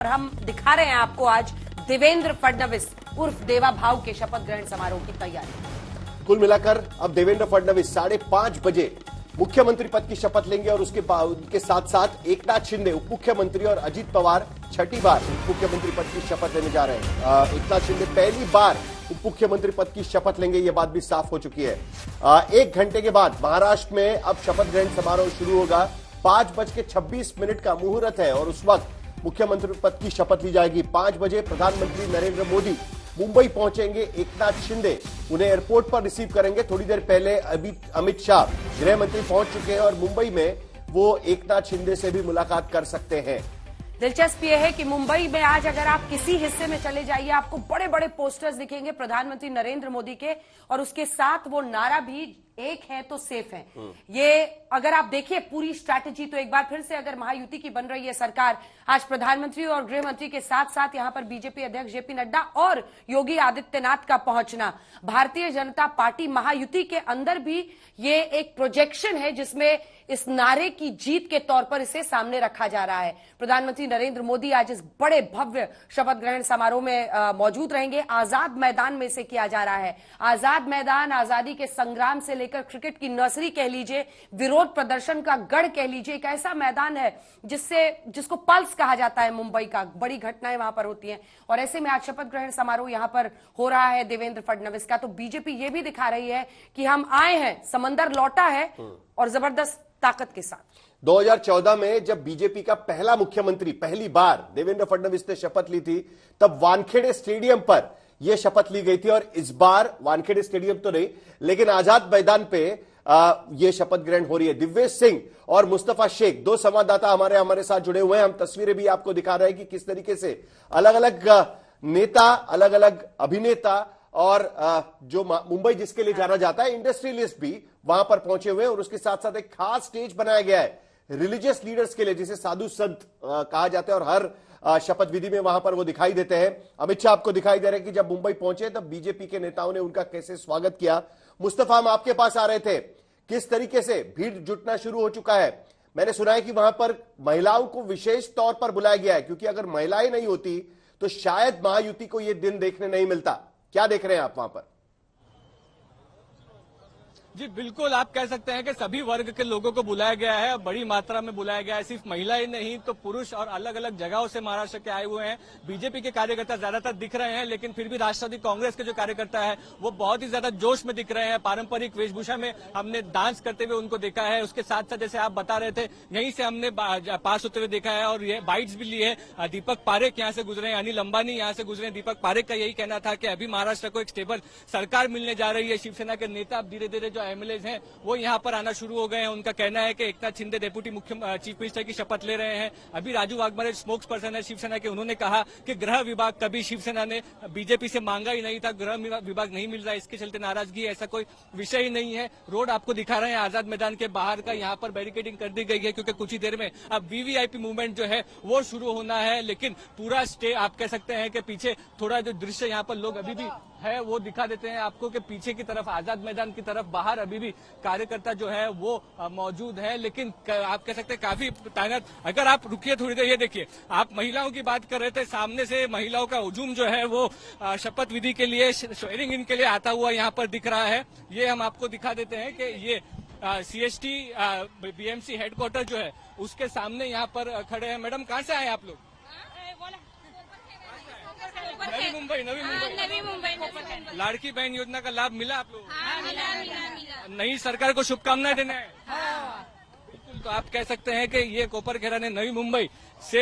और हम दिखा रहे हैं आपको आज देवेंद्र फडणवीस उर्फ देवा भाऊ के शपथ ग्रहण समारोह की तैयारी। कुल मिलाकर अब देवेंद्र फडणवीस 5:30 बजे मुख्यमंत्री पद की शपथ लेंगे और उनके साथ साथ एकनाथ शिंदे उप मुख्यमंत्री और अजीत पवार छठी बार उप मुख्यमंत्री पद की शपथ लेने जा रहे हैं। एकनाथ शिंदे पहली बार उप मुख्यमंत्री पद की शपथ लेंगे, यह बात भी साफ हो चुकी है। 1 घंटे के बाद महाराष्ट्र में अब शपथ ग्रहण समारोह शुरू होगा। 5:26 का मुहूर्त है और उस वक्त मुख्यमंत्री पद की शपथ ली जाएगी। 5 बजे प्रधानमंत्री नरेंद्र मोदी मुंबई पहुंचेंगे। एकनाथ शिंदे उन्हें एयरपोर्ट पर रिसीव करेंगे। थोड़ी देर पहले अमित शाह गृह मंत्री पहुंच चुके हैं और मुंबई में वो एकनाथ शिंदे से भी मुलाकात कर सकते हैं। दिलचस्प यह है कि मुंबई में आज अगर आप किसी हिस्से में चले जाइए, आपको बड़े बड़े पोस्टर्स दिखेंगे प्रधानमंत्री नरेंद्र मोदी के, और उसके साथ वो नारा भी एक है तो सेफ है। ये अगर आप देखिए पूरी स्ट्रैटेजी, तो एक बार फिर से अगर महायुति की बन रही है सरकार, आज प्रधानमंत्री और गृह मंत्री के साथ साथ यहां पर बीजेपी अध्यक्ष जेपी नड्डा और योगी आदित्यनाथ का पहुंचना, भारतीय जनता पार्टी महायुति के अंदर भी ये एक प्रोजेक्शन है जिसमें इस नारे की जीत के तौर पर इसे सामने रखा जा रहा है। प्रधानमंत्री नरेंद्र मोदी आज इस बड़े भव्य शपथ ग्रहण समारोह में मौजूद रहेंगे। आजाद मैदान में इसे किया जा रहा है। आजाद मैदान आजादी के संग्राम से लेकर क्रिकेट की नर्सरी कह लीजिए, विरोध प्रदर्शन का गढ़ कह लीजिए, एक ऐसा मैदान है जिसको पल्स कहा जाता है। मुंबई का बड़ी घटनाएं वहां पर होती हैं और ऐसे में आज शपथ ग्रहण समारोह यहां पर हो रहा है देवेंद्र फडणवीस का। तो बीजेपी ये भी दिखा रही है कि हम आए हैं, समंदर लौटा है और जबरदस्त ताकत के साथ। 2014 में जब बीजेपी का पहला मुख्यमंत्री पहली बार देवेंद्र फडणवीस ने शपथ ली थी, तब वानखेड़े स्टेडियम पर यह शपथ ली गई थी और इस बार वानखेड़े स्टेडियम तो नहीं लेकिन आजाद मैदान पे यह शपथ ग्रहण हो रही है। दिव्येश सिंह और मुस्तफा शेख, दो संवाददाता हमारे साथ जुड़े हुए हैं। हम तस्वीरें भी आपको दिखा रहे हैं कि किस तरीके से अलग अलग नेता, अलग अलग अभिनेता और जो मुंबई जिसके लिए जाना जाता है इंडस्ट्रियलिस्ट भी वहां पर पहुंचे हुए हैं। और उसके साथ साथ एक खास स्टेज बनाया गया है रिलीजियस लीडर्स के लिए, जिसे साधु संत कहा जाता है और हर शपथ विधि में वहां पर वो दिखाई देते हैं। अमित शाह आपको दिखाई दे रहे हैं कि जब मुंबई पहुंचे तब बीजेपी के नेताओं ने उनका कैसे स्वागत किया। मुस्तफा, हम आपके पास आ रहे थे, किस तरीके से भीड़ जुटना शुरू हो चुका है? मैंने सुना है कि वहां पर महिलाओं को विशेष तौर पर बुलाया गया है, क्योंकि अगर महिलाएं नहीं होती तो शायद महायुति को यह दिन देखने नहीं मिलता। क्या देख रहे हैं आप वहां पर? जी बिल्कुल, आप कह सकते हैं कि सभी वर्ग के लोगों को बुलाया गया है, बड़ी मात्रा में बुलाया गया है। सिर्फ महिलाएं नहीं तो पुरुष और अलग अलग जगहों से महाराष्ट्र के आए हुए हैं। बीजेपी के कार्यकर्ता ज्यादातर दिख रहे हैं, लेकिन फिर भी राष्ट्रवादी कांग्रेस के जो कार्यकर्ता है वो बहुत ही ज्यादा जोश में दिख रहे हैं। पारंपरिक वेशभूषा में हमने डांस करते हुए उनको देखा है। उसके साथ साथ जैसे आप बता रहे थे, यहीं से हमने पास होते हुए देखा है और ये बाइट्स भी लिए। दीपक पारेख यहाँ से गुजरे, अनिल अंबानी यहाँ से गुजरे। दीपक पारेख का यही कहना था कि अभी महाराष्ट्र को एक स्टेबल सरकार मिलने जा रही है। शिवसेना के नेता अब धीरे धीरे जो एमएलए हैं वो यहां पर आना शुरू हो गए हैं। उनका कहना है कि Eknath Shinde deputy chief minister की शपथ ले रहे हैं। अभी राजू वाघमारे स्पोक्स पर्सन है शिवसेना के, उन्होंने कहा कि गृह विभाग कभी शिवसेना ने बीजेपी से मांगा ही नहीं था, गृह विभाग नहीं मिल रहा है, इसके चलते नाराजगी, ऐसा कोई विषय ही नहीं है। रोड आपको दिखा रहे हैं आजाद मैदान के बाहर का, यहाँ पर बैरिकेडिंग कर दी गई है क्योंकि कुछ ही देर में अब वीवीआईपी मूवमेंट जो है वो शुरू होना है। लेकिन पूरा स्टे आप कह सकते हैं कि पीछे थोड़ा जो दृश्य यहाँ पर लोग अभी भी है वो दिखा देते हैं आपको कि पीछे की तरफ आजाद मैदान की तरफ बाहर अभी भी कार्यकर्ता जो है वो मौजूद है, लेकिन आप कह सकते हैं काफी तैनात। अगर आप रुकिए थोड़ी देर, ये देखिए, आप महिलाओं की बात कर रहे थे, सामने से महिलाओं का हुजूम जो है वो शपथ विधि के लिए, स्वेरिंग इन के लिए आता हुआ यहाँ पर दिख रहा है। ये हम आपको दिखा देते हैं कि ये सीएसटी बीएमसी हेडक्वार्टर जो है उसके सामने यहाँ पर खड़े हैं। मैडम, कहाँ से आए आप लोग? नवी मुंबई। लाड़की बहन योजना का लाभ मिला आप लोगों को? मिला। नई सरकार को शुभकामनाएं देना है। बिल्कुल, तो आप कह सकते हैं कि ये कोपरखेरा ने नवी मुंबई से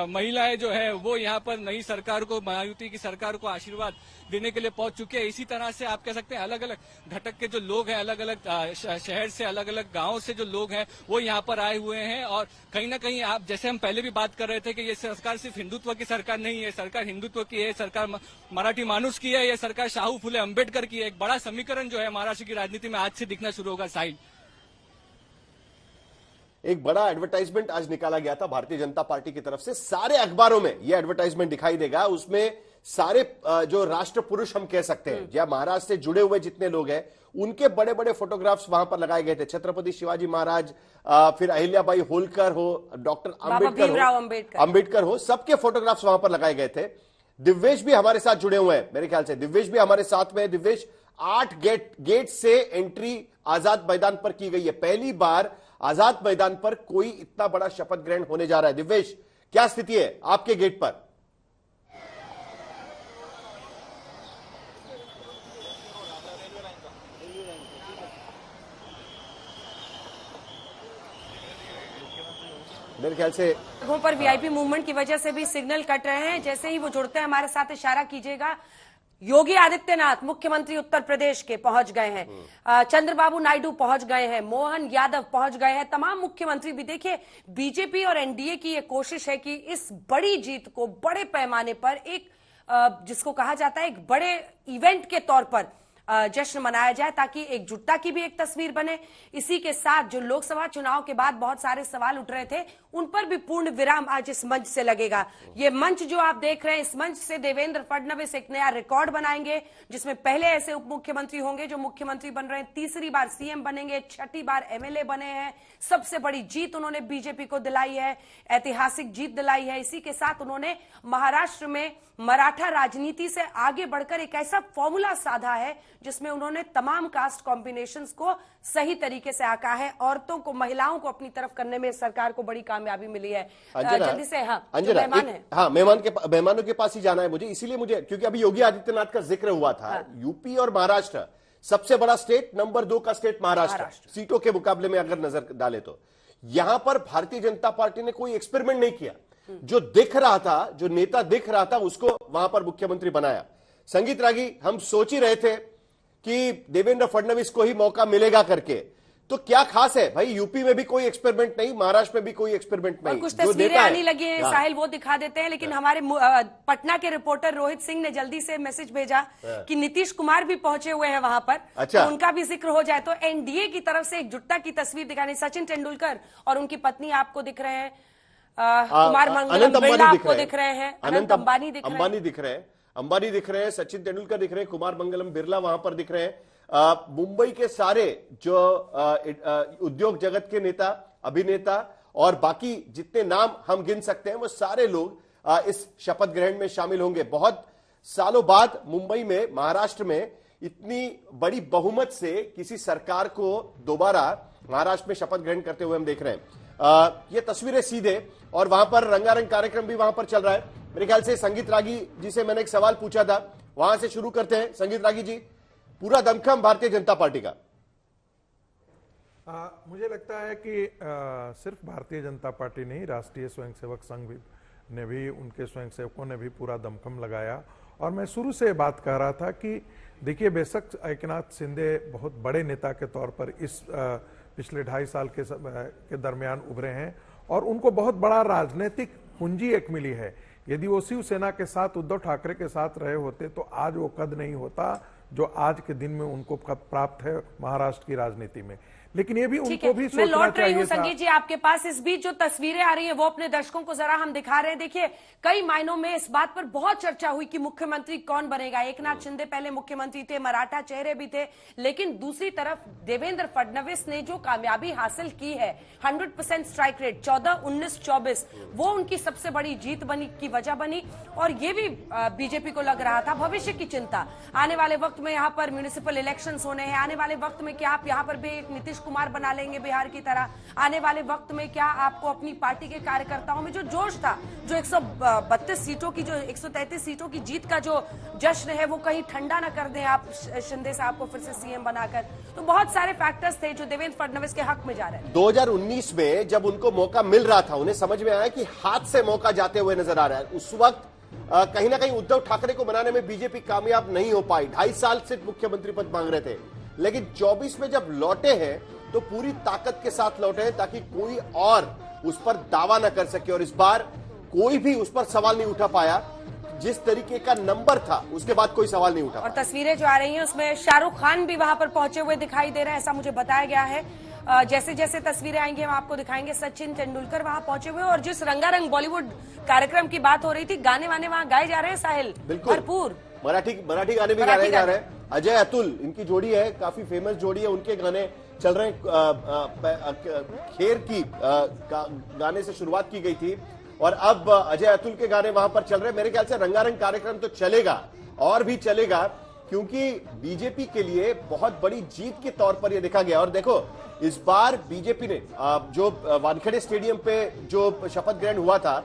महिलाएं जो है वो यहाँ पर नई सरकार को, महायुति की सरकार को आशीर्वाद देने के लिए पहुंच चुके हैं। इसी तरह से आप कह सकते हैं अलग अलग घटक के जो लोग हैं, अलग अलग शहर से, अलग अलग गांव से जो लोग हैं वो यहाँ पर आए हुए हैं। और कहीं ना कहीं आप, जैसे हम पहले भी बात कर रहे थे कि ये सरकार सिर्फ हिंदुत्व की सरकार नहीं है, सरकार हिंदुत्व की है, सरकार मराठी मानुस की है, ये सरकार शाहू फुले अम्बेडकर की है। एक बड़ा समीकरण जो है महाराष्ट्र की राजनीति में आज से दिखना शुरू होगा। साहिल, एक बड़ा एडवर्टाइजमेंट आज निकाला गया था भारतीय जनता पार्टी की तरफ से। सारे अखबारों में यह एडवर्टाइजमेंट दिखाई देगा। उसमें सारे जो राष्ट्र पुरुष हम कह सकते हैं या महाराष्ट्र से जुड़े हुए जितने लोग हैं उनके बड़े बड़े फोटोग्राफ्स वहां पर लगाए गए थे। छत्रपति शिवाजी महाराज, फिर अहिल्याबाई होलकर हो, डॉक्टर अंबेडकर हो, सबके फोटोग्राफ्स वहां पर लगाए गए थे। दिव्येश भी हमारे साथ जुड़े हुए हैं, मेरे ख्याल से दिव्येश भी हमारे साथ में है। दिव्येश, 8 गेट से एंट्री आजाद मैदान पर की गई है। पहली बार आजाद मैदान पर कोई इतना बड़ा शपथ ग्रहण होने जा रहा है। दिव्येश, क्या स्थिति है आपके गेट पर? मेरे ख्याल से जगहों पर वीआईपी मूवमेंट की वजह से भी सिग्नल कट रहे हैं। जैसे ही वो जुड़ते हैं हमारे साथ इशारा कीजिएगा। योगी आदित्यनाथ मुख्यमंत्री उत्तर प्रदेश के पहुंच गए हैं, चंद्रबाबू नायडू पहुंच गए हैं, मोहन यादव पहुंच गए हैं, तमाम मुख्यमंत्री भी। देखिए, बीजेपी और एनडीए की ये कोशिश है कि इस बड़ी जीत को बड़े पैमाने पर एक जिसको कहा जाता है एक बड़े इवेंट के तौर पर जश्न मनाया जाए, ताकि एकजुटता की भी एक तस्वीर बने। इसी के साथ जो लोकसभा चुनाव के बाद बहुत सारे सवाल उठ रहे थे, उन पर भी पूर्ण विराम आज इस मंच से लगेगा। ये मंच जो आप देख रहे हैं, इस मंच से देवेंद्र फडणवीस एक नया रिकॉर्ड बनाएंगे, जिसमें पहले ऐसे उप मुख्यमंत्री होंगे जो मुख्यमंत्री बन रहे हैं, तीसरी बार सीएम बनेंगे, 6ठी बार एमएलए बने हैं। सबसे बड़ी जीत उन्होंने बीजेपी को दिलाई है, ऐतिहासिक जीत दिलाई है। इसी के साथ उन्होंने महाराष्ट्र में मराठा राजनीति से आगे बढ़कर एक ऐसा फॉर्मूला साधा है जिसमें उन्होंने तमाम कास्ट कॉम्बिनेशंस को सही तरीके से आका है। औरतों को, महिलाओं को अपनी तरफ करने में सरकार को बड़ी कामयाबी मिली है। जल्दी से मेहमानों के पास ही जाना है मुझे, इसीलिए मुझे, क्योंकि अभी योगी आदित्यनाथ का जिक्र हुआ था। यूपी और महाराष्ट्र, सबसे बड़ा स्टेट, नंबर 2 का स्टेट महाराष्ट्र सीटों के मुकाबले में अगर नजर डाले तो यहां पर भारतीय जनता पार्टी ने कोई एक्सपेरिमेंट नहीं किया। जो दिख रहा था, जो नेता दिख रहा था, उसको वहां पर मुख्यमंत्री बनाया। संगीत रागी, हम सोच ही रहे थे कि देवेंद्र फडणवीस को ही मौका मिलेगा करके, तो क्या खास है भाई? यूपी में भी कोई एक्सपेरिमेंट नहीं, महाराष्ट्र में भी कोई एक्सपेरिमेंट नहीं। कुछ तस्वीरें आने लगी हैं साहिल, वो दिखा देते हैं। लेकिन हमारे पटना के रिपोर्टर रोहित सिंह ने जल्दी से मैसेज भेजा कि नीतीश कुमार भी पहुंचे हुए हैं वहां पर। अच्छा, तो उनका भी जिक्र हो जाए तो एनडीए की तरफ से एकजुटता की तस्वीर दिखाने सचिन तेंदुलकर और उनकी पत्नी आपको दिख रहे हैं, कुमार मंगलम बिरला आपको दिख रहे हैं, अनंत अंबानी दिख रहे हैं, सचिन तेंदुलकर दिख रहे हैं, कुमार मंगलम बिरला वहां पर दिख रहे हैं। मुंबई के सारे जो उद्योग जगत के नेता, अभिनेता और बाकी जितने नाम हम गिन सकते हैं, वो सारे लोग इस शपथ ग्रहण में शामिल होंगे। बहुत सालों बाद मुंबई में, महाराष्ट्र में इतनी बड़ी बहुमत से किसी सरकार को दोबारा महाराष्ट्र में शपथ ग्रहण करते हुए हम देख रहे हैं। ये तस्वीरें सीधे, और वहां पर रंगारंग कार्यक्रम भी वहां पर चल रहा है। मेरे ख्याल से संगीत रागी जी से मैंने एक सवाल पूछा था, वहां से शुरू करते हैं। संगीत रागी जी, पूरा दमखम भारतीय जनता पार्टी का। मुझे लगता है कि सिर्फ भारतीय जनता पार्टी नहीं, राष्ट्रीय स्वयंसेवक संघ ने भी, उनके स्वयंसेवकों ने भी पूरा दमखम लगाया। और मैं शुरू से बात कह रहा था कि देखिए, बेशक एकनाथ शिंदे बहुत बड़े नेता के तौर पर इस पिछले 2.5 साल के दरमियान उभरे हैं और उनको बहुत बड़ा राजनीतिक पूंजी एक मिली है। यदि वो शिवसेना के साथ, उद्धव ठाकरे के साथ रहे होते तो आज वो कद नहीं होता जो आज के दिन में उनको प्राप्त है महाराष्ट्र की राजनीति में। लेकिन ये भी उनको भी सोचना चाहिए। मैं लौट रही हूं संगीत जी आपके पास। इस बीच जो तस्वीरें आ रही हैं वो अपने दर्शकों को जरा हम दिखा रहे हैं। देखिए, कई मायनों में इस बात पर बहुत चर्चा हुई कि मुख्यमंत्री कौन बनेगा। एकनाथ शिंदे पहले मुख्यमंत्री थे, मराठा चेहरे भी थे, लेकिन दूसरी तरफ देवेंद्र फडणवीस ने जो कामयाबी हासिल की है, 100% स्ट्राइक रेट, 14, 19, 24, वो उनकी सबसे बड़ी जीत बनी की वजह बनी। और ये भी बीजेपी को लग रहा था भविष्य की चिंता, आने वाले वक्त में यहाँ पर म्युनिसिपल इलेक्शंस होने हैं, आने वाले वक्त में क्या आप यहाँ पर भी एक नीतीश कुमार बना लेंगे बिहार की तरह, आने वाले वक्त में क्या आपको अपनी पार्टी के कार्यकर्ताओं में जो जोश था, जो 132 सीटों की, जो 133 सीटों की जीत का जो जश्न है, वो कहीं ठंडा ना कर दें आप शिंदे साहब को फिर से सीएम बनाकर। तो बहुत सारे फैक्टर्स थे जो देवेंद्र फडणवीस के हक में जा रहे हैं। 2019 में जब उनको मौका मिल रहा था, उन्हें समझ में आया कि हाथ से मौका जाते हुए नजर आ रहा है। उस वक्त कहीं ना कहीं उद्धव ठाकरे को बनाने में बीजेपी कामयाब नहीं हो पाई। 2.5 साल से मुख्यमंत्री पद मांग रहे थे, लेकिन 24 में जब लौटे हैं तो पूरी ताकत के साथ लौटे हैं ताकि कोई और उस पर दावा न कर सके। और इस बार कोई भी उस पर सवाल नहीं उठा पाया। जिस तरीके का नंबर था उसके बाद कोई सवाल नहीं उठा। और तस्वीरें जो आ रही हैं उसमें शाहरुख खान भी वहां पर पहुंचे हुए दिखाई दे रहे हैं, ऐसा मुझे बताया गया है। जैसे जैसे तस्वीरें आएंगी हम आपको दिखाएंगे। सचिन तेंदुलकर वहां पहुंचे हुए, और जिस रंगारंग बॉलीवुड कार्यक्रम की बात हो रही थी, गाने वाने वहां गाए जा रहे हैं साहिल, बिल्कुल भरपूर। मराठी गाने भी गाए जा रहे हैं। अजय अतुल इनकी जोड़ी है, काफी फेमस जोड़ी है, उनके गाने चल रहे हैं। खेर की गाने से शुरुआत की गई थी और अब अजय अतुल के गाने वहां पर चल रहे हैं। मेरे ख्याल से रंगारंग कार्यक्रम तो चलेगा और भी चलेगा, क्योंकि बीजेपी के लिए बहुत बड़ी जीत के तौर पर यह देखा गया। और देखो, इस बार बीजेपी ने जो वानखेड़े स्टेडियम पे जो शपथ ग्रहण हुआ था,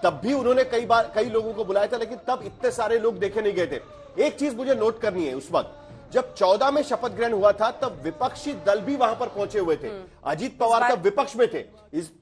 तब भी उन्होंने कई लोगों को बुलाया था, लेकिन तब इतने सारे लोग देखे नहीं गए थे। एक चीज मुझे नोट करनी है, उस वक्त जब 14 में शपथ ग्रहण हुआ था तब विपक्षी दल भी वहां पर पहुंचे हुए थे। अजीत पवार तब विपक्ष में थे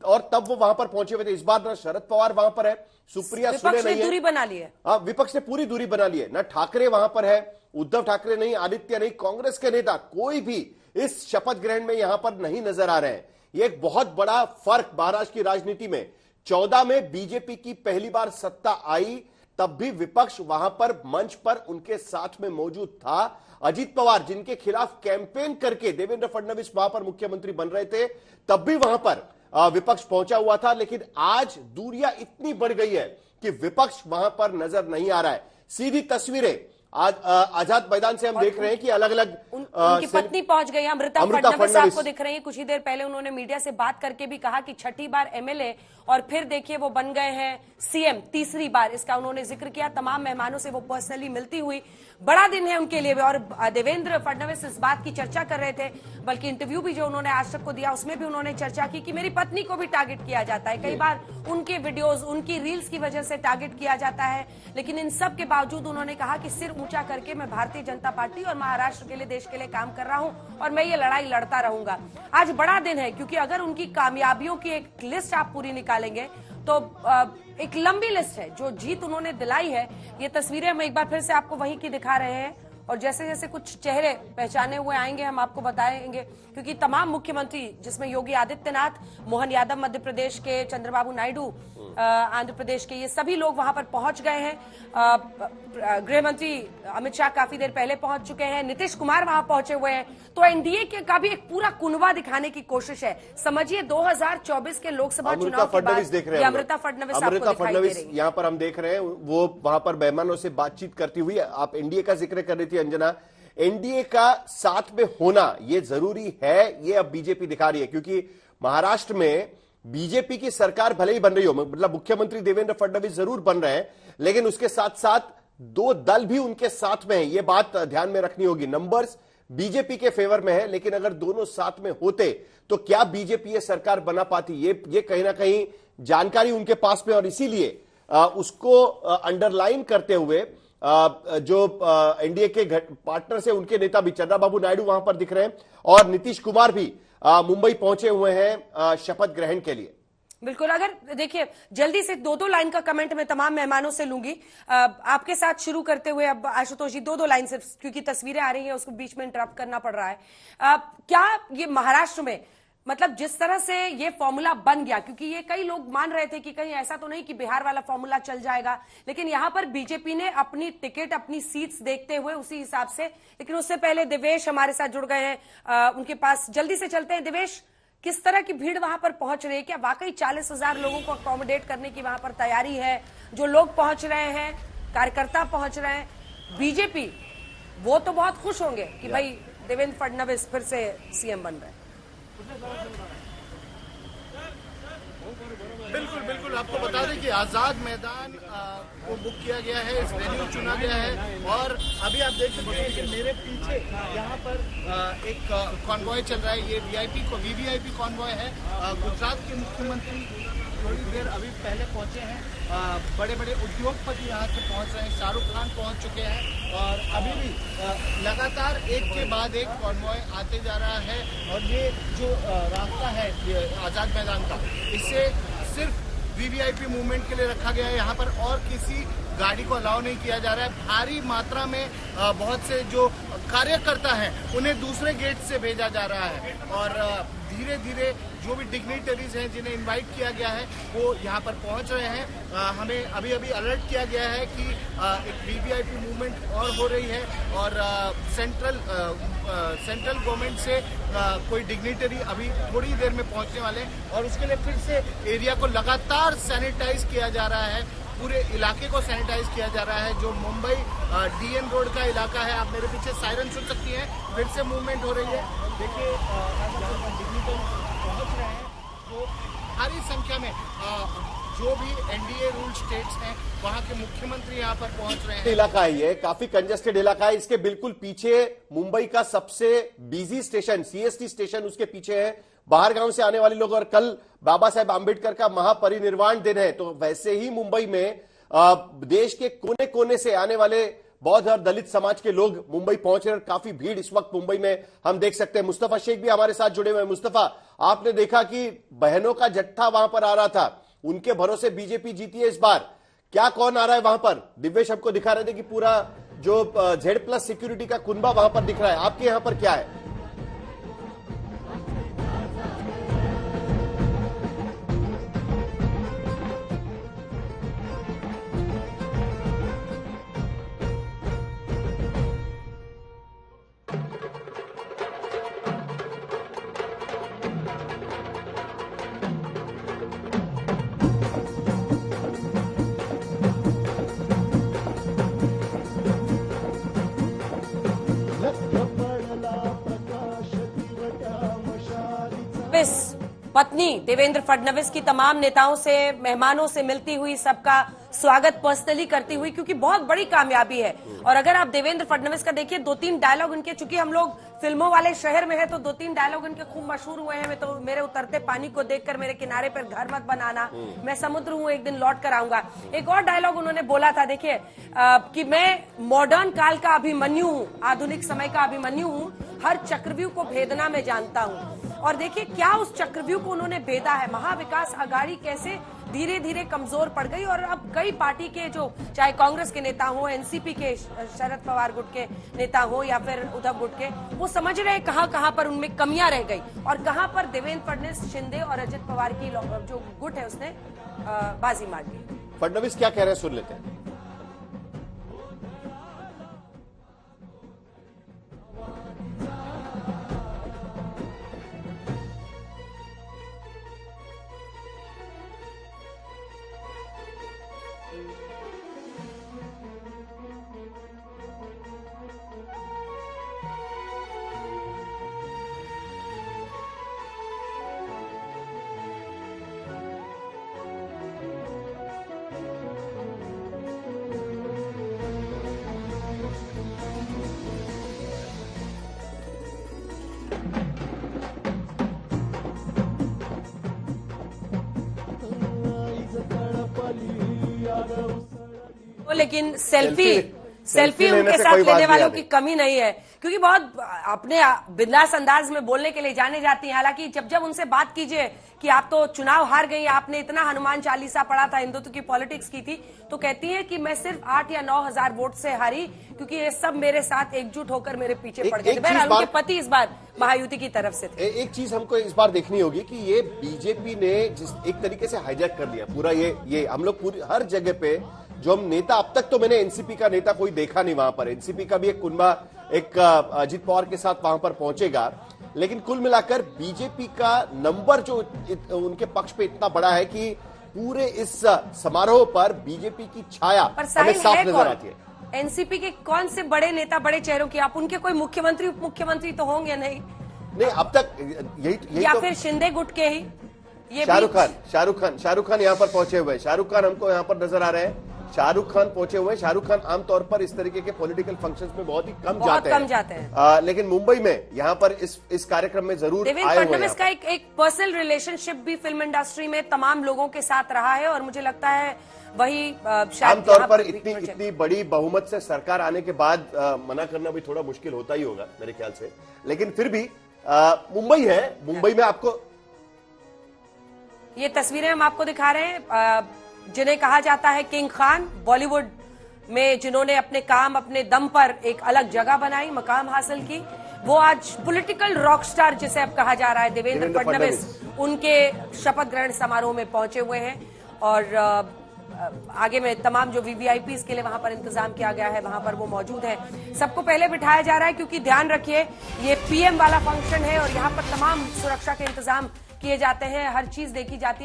और तब वो वहां पर पहुंचे हुए थे। इस बार ना शरद पवार वहां पर है, सुप्रिया सुले नहीं है, दूरी बना ली है। हाँ, विपक्ष ने पूरी दूरी बना ली है। ना ठाकरे वहां पर है, उद्धव ठाकरे नहीं, आदित्य नहीं, कांग्रेस के नेता कोई भी इस शपथ ग्रहण में यहां पर नहीं नजर आ रहे हैं। ये एक बहुत बड़ा फर्क महाराष्ट्र की राजनीति में। 14 में बीजेपी की पहली बार सत्ता आई, तब भी विपक्ष वहां पर मंच पर उनके साथ में मौजूद था। अजीत पवार जिनके खिलाफ कैंपेन करके देवेंद्र फडणवीस वहां पर मुख्यमंत्री बन रहे थे, तब भी वहां पर विपक्ष पहुंचा हुआ था। लेकिन आज दूरियां इतनी बढ़ गई है कि विपक्ष वहां पर नजर नहीं आ रहा है। सीधी तस्वीरें आज आजाद मैदान से हम देख रहे हैं कि अलग अलग उनकी पत्नी पहुंच गई, अमृता फडणवीस आपको दिख रही है। कुछ ही देर पहले उन्होंने मीडिया से बात करके भी कहा कि छठी बार एमएलए और फिर देखिए वो बन गए हैं सीएम तीसरी बार, इसका उन्होंने जिक्र किया। तमाम मेहमानों से वो पर्सनली मिलती हुई, बड़ा दिन है उनके लिए भी। और देवेंद्र फडणवीस इस बात की चर्चा कर रहे थे, बल्कि इंटरव्यू भी जो उन्होंने आज तक को दिया उसमें भी उन्होंने चर्चा की कि मेरी पत्नी को भी टारगेट किया जाता है, कई बार उनके वीडियोस, उनकी रील्स की वजह से टारगेट किया जाता है। लेकिन इन सब के बावजूद उन्होंने कहा कि सिर ऊंचा करके मैं भारतीय जनता पार्टी और महाराष्ट्र के लिए, देश के लिए काम कर रहा हूं और मैं ये लड़ाई लड़ता रहूंगा। आज बड़ा दिन है, क्योंकि अगर उनकी कामयाबियों की एक लिस्ट आप पूरी निकालेंगे तो एक लंबी लिस्ट है जो जीत उन्होंने दिलाई है। ये तस्वीरें हम एक बार फिर से आपको वहीं की दिखा रहे हैं और जैसे जैसे कुछ चेहरे पहचाने हुए आएंगे हम आपको बताएंगे, क्योंकि तमाम मुख्यमंत्री, जिसमें योगी आदित्यनाथ, मोहन यादव मध्य प्रदेश के, चंद्रबाबू नायडू आंध्र प्रदेश के, ये सभी लोग वहां पर पहुंच गए हैं। गृह मंत्री अमित शाह काफी देर पहले पहुंच चुके हैं, नीतीश कुमार वहां पहुंचे हुए हैं। तो एनडीए के का भी एक पूरा कुनबा दिखाने की कोशिश है। समझिए 2024 के लोकसभा चुनाव के बाद अमृता फडणवीस यहाँ पर हम देख रहे हैं, वो वहां पर मेहमानों से बातचीत करती हुई। आप एनडीए का जिक्र कर रही थी अंजना, एनडीए का साथ में होना ये जरूरी है, ये अब बीजेपी दिखा रही है। क्योंकि महाराष्ट्र में बीजेपी की सरकार भले ही बन रही हो, मतलब मुख्यमंत्री देवेंद्र फडणवीस जरूर बन रहे हैं, लेकिन उसके साथ साथ दो दल भी उनके साथ में है। ये बात ध्यान में रखनी होगी। नंबर्स बीजेपी के फेवर में है, लेकिन अगर दोनों साथ में होते तो क्या बीजेपी ये सरकार बना पाती, ये कहीं ना कहीं जानकारी उनके पास में। और इसीलिए उसको अंडरलाइन करते हुए जो एनडीए के पार्टनर से उनके नेता भी, चंद्रबाबू नायडू वहां पर दिख रहे हैं और नीतीश कुमार भी मुंबई पहुंचे हुए हैं शपथ ग्रहण के लिए। बिल्कुल। अगर देखिए, जल्दी से दो लाइन का कमेंट मैं तमाम मेहमानों से लूंगी। आपके साथ शुरू करते हुए अब आशुतोष जी, दो लाइन से, क्योंकि तस्वीरें आ रही हैं उसको बीच में इंटरप्ट करना पड़ रहा है। क्या ये महाराष्ट्र में, मतलब जिस तरह से ये फॉर्मूला बन गया, क्योंकि ये कई लोग मान रहे थे कि कहीं ऐसा तो नहीं कि बिहार वाला फॉर्मूला चल जाएगा, लेकिन यहां पर बीजेपी ने अपनी टिकट, अपनी सीट्स देखते हुए उसी हिसाब से। लेकिन उससे पहले देवेश हमारे साथ जुड़ गए हैं, उनके पास जल्दी से चलते हैं। देवेश, किस तरह की भीड़ वहां पर पहुंच रही है? क्या वाकई 40,000 लोगों को अकोमोडेट करने की वहां पर तैयारी है? जो लोग पहुंच रहे हैं, कार्यकर्ता पहुंच रहे हैं, बीजेपी वो तो बहुत खुश होंगे कि भाई देवेंद्र फडणवीस फिर से सीएम बन रहे हैं। बिल्कुल बिल्कुल, आपको बता दें कि आजाद मैदान को बुक किया गया है, इस वेन्यू चुना गया है। और अभी आप देख सकते हैं कि मेरे पीछे यहाँ पर एक कॉन्वॉय चल रहा है। ये वीवीआईपी कॉन्वॉय है। गुजरात के मुख्यमंत्री थोड़ी देर अभी पहले पहुंचे हैं। बड़े बड़े उद्योगपति यहाँ से पहुंच रहे हैं, शाहरुख खान पहुंच चुके हैं और अभी भी लगातार एक के बाद एक कॉन्वॉय आते जा रहा है। और ये जो रास्ता है आजाद मैदान का, इससे सिर्फ वीवीआईपी मूवमेंट के लिए रखा गया है। यहाँ पर और किसी गाड़ी को अलाउ नहीं किया जा रहा है। भारी मात्रा में बहुत से जो कार्यकर्ता हैं उन्हें दूसरे गेट से भेजा जा रहा है और धीरे धीरे जो भी डिग्निटरीज हैं जिन्हें इनवाइट किया गया है वो यहाँ पर पहुँच रहे हैं। हमें अभी अभी अलर्ट किया गया है कि एक वीवीआईपी मूवमेंट और हो रही है और सेंट्रल गवर्नमेंट से कोई डिग्निटरी अभी थोड़ी देर में पहुँचने वाले हैं और उसके लिए फिर से एरिया को लगातार सैनिटाइज किया जा रहा है। पूरे इलाके को सैनिटाइज किया जा रहा है। जो मुंबई डीएन रोड का इलाका है, आप मेरे पीछे सायरन सुन सकती हैं, फिर से मूवमेंट हो रही है। देखिए डिग्निटरी पहुंच रहे हैं, तो भारी संख्या में जो भी एनडीए रूल स्टेट्स हैं वहां के मुख्यमंत्री यहां पर पहुंच रहे हैं। इलाका है, ये काफी कंजेस्टेड इलाका है। इसके बिल्कुल पीछे मुंबई का सबसे बिजी स्टेशन सीएसटी स्टेशन उसके पीछे है। बाहर गांव से आने वाले लोग, और कल बाबा साहेब आंबेडकर का महापरिनिर्वाण दिन है, तो वैसे ही मुंबई में देश के कोने कोने से आने वाले बौद्ध और दलित समाज के लोग मुंबई पहुंच रहे हैं। काफी भीड़ इस वक्त मुंबई में हम देख सकते हैं। मुस्तफा शेख भी हमारे साथ जुड़े हुए हैं। मुस्तफा, आपने देखा कि बहनों का जत्था वहां पर आ रहा था, उनके भरोसे बीजेपी जीती है इस बार। क्या कौन आ रहा है वहां पर? दिव्येश हमको दिखा रहे थे कि पूरा जो Z+ सिक्योरिटी का कुनबा वहां पर दिख रहा है। आपके यहां पर क्या है? पत्नी देवेंद्र फडणवीस की तमाम नेताओं से, मेहमानों से मिलती हुई, सबका स्वागत पर्सनली करती हुई, क्योंकि बहुत बड़ी कामयाबी है। और अगर आप देवेंद्र फडणवीस का देखिए, 2-3 डायलॉग उनके, चूंकि हम लोग फिल्मों वाले शहर में है तो 2-3 डायलॉग उनके खूब मशहूर हुए हैं। तो मेरे उतरते पानी को देखकर मेरे किनारे पर घर मत बनाना, मैं समुद्र हूं, एक दिन लौट कर आऊंगा। एक और डायलॉग उन्होंने बोला था, देखिए, कि मैं मॉडर्न काल का अभिमन्यु हूं, आधुनिक समय का अभिमन्यु हूं, हर चक्रव्यूह को भेदना मैं जानता हूं। और देखिए क्या उस चक्रव्यूह को उन्होंने भेदा है। महाविकास आघाड़ी कैसे धीरे धीरे कमजोर पड़ गई, और अब कई पार्टी के, जो चाहे कांग्रेस के नेता हो, एनसीपी के शरद पवार गुट के नेता हो, या फिर उद्धव गुट के, वो समझ रहे हैं कहां पर उनमें कमियां रह गई और कहां पर देवेंद्र फडणवीस, शिंदे और अजित पवार की जो गुट है उसने बाजी मार दी। फडणवीस क्या कह रहे हैं, सुन लेते हैं। लेकिन सेल्फी उनके साथ लेने वालों की कमी नहीं है, क्योंकि बहुत अपने बिंदास अंदाज में बोलने के लिए जाने जाती हैं। हालांकि जब उनसे बात कीजिए कि आप तो चुनाव हार गई, आपने इतना हनुमान चालीसा पढ़ा था, हिंदुत्व की पॉलिटिक्स की थी, तो कहती हैं कि मैं सिर्फ 8 या 9 हजार वोट से हारी, क्योंकि ये सब मेरे साथ एकजुट होकर मेरे पीछे पड़ गए। बहरहाल उनके पति इस बार महायुति की तरफ से थे। एक चीज हमको इस बार देखनी होगी कि ये बीजेपी ने जिस एक तरीके से हाईजैक कर लिया पूरा, ये हम लोग पूरी हर जगह पे जो हम नेता, अब तक तो मैंने एनसीपी का नेता कोई देखा नहीं वहां पर। एनसीपी का भी एक कुनबा एक अजित पवार के साथ वहां पर पहुंचेगा, लेकिन कुल मिलाकर बीजेपी का नंबर जो उनके पक्ष पे इतना बड़ा है कि पूरे इस समारोह पर बीजेपी की छाया हमें साफ नजर आती है। एनसीपी के कौन से बड़े नेता, बड़े चेहरों की, आप उनके कोई मुख्यमंत्री उप मुख्यमंत्री तो होंगे नहीं? अब तक यही या तो, फिर शिंदे गुट के ही, ये शाहरुख खान यहाँ पर पहुंचे हुए हैं। शाहरुख खान हमको यहाँ पर नजर आ रहे हैं। शाहरुख खान पहुंचे हुए हैं। शाहरुख खान आमतौर पर इस तरीके के पॉलिटिकल फंक्शंस में बहुत ही कम जाते हैं। लेकिन मुंबई में यहाँ पर इस कार्यक्रम में जरूर देवेंद्र फडणवीस का एक पर्सनल रिलेशनशिप भी फिल्म इंडस्ट्री में तमाम लोगों के साथ रहा है, और मुझे लगता है वही आमतौर पर इतनी बड़ी बहुमत से सरकार आने के बाद मना करना भी थोड़ा मुश्किल होता ही होगा मेरे ख्याल से। लेकिन फिर भी मुंबई है, मुंबई में आपको ये तस्वीरें हम आपको दिखा रहे हैं, जिन्हें कहा जाता है किंग खान, बॉलीवुड में जिन्होंने अपने काम, अपने दम पर एक अलग जगह बनाई, मकाम हासिल की, वो आज पॉलिटिकल रॉक स्टार जिसे अब कहा जा रहा है देवेंद्र फडणवीस, उनके शपथ ग्रहण समारोह में पहुंचे हुए हैं। और आगे में तमाम जो वीवीआईपी के लिए वहां पर इंतजाम किया गया है, वहां पर वो मौजूद है। सबको पहले बिठाया जा रहा है, क्योंकि ध्यान रखिए ये पीएम वाला फंक्शन है और यहाँ पर तमाम सुरक्षा के इंतजाम किए जाते हैं, हर चीज देखी जाती है।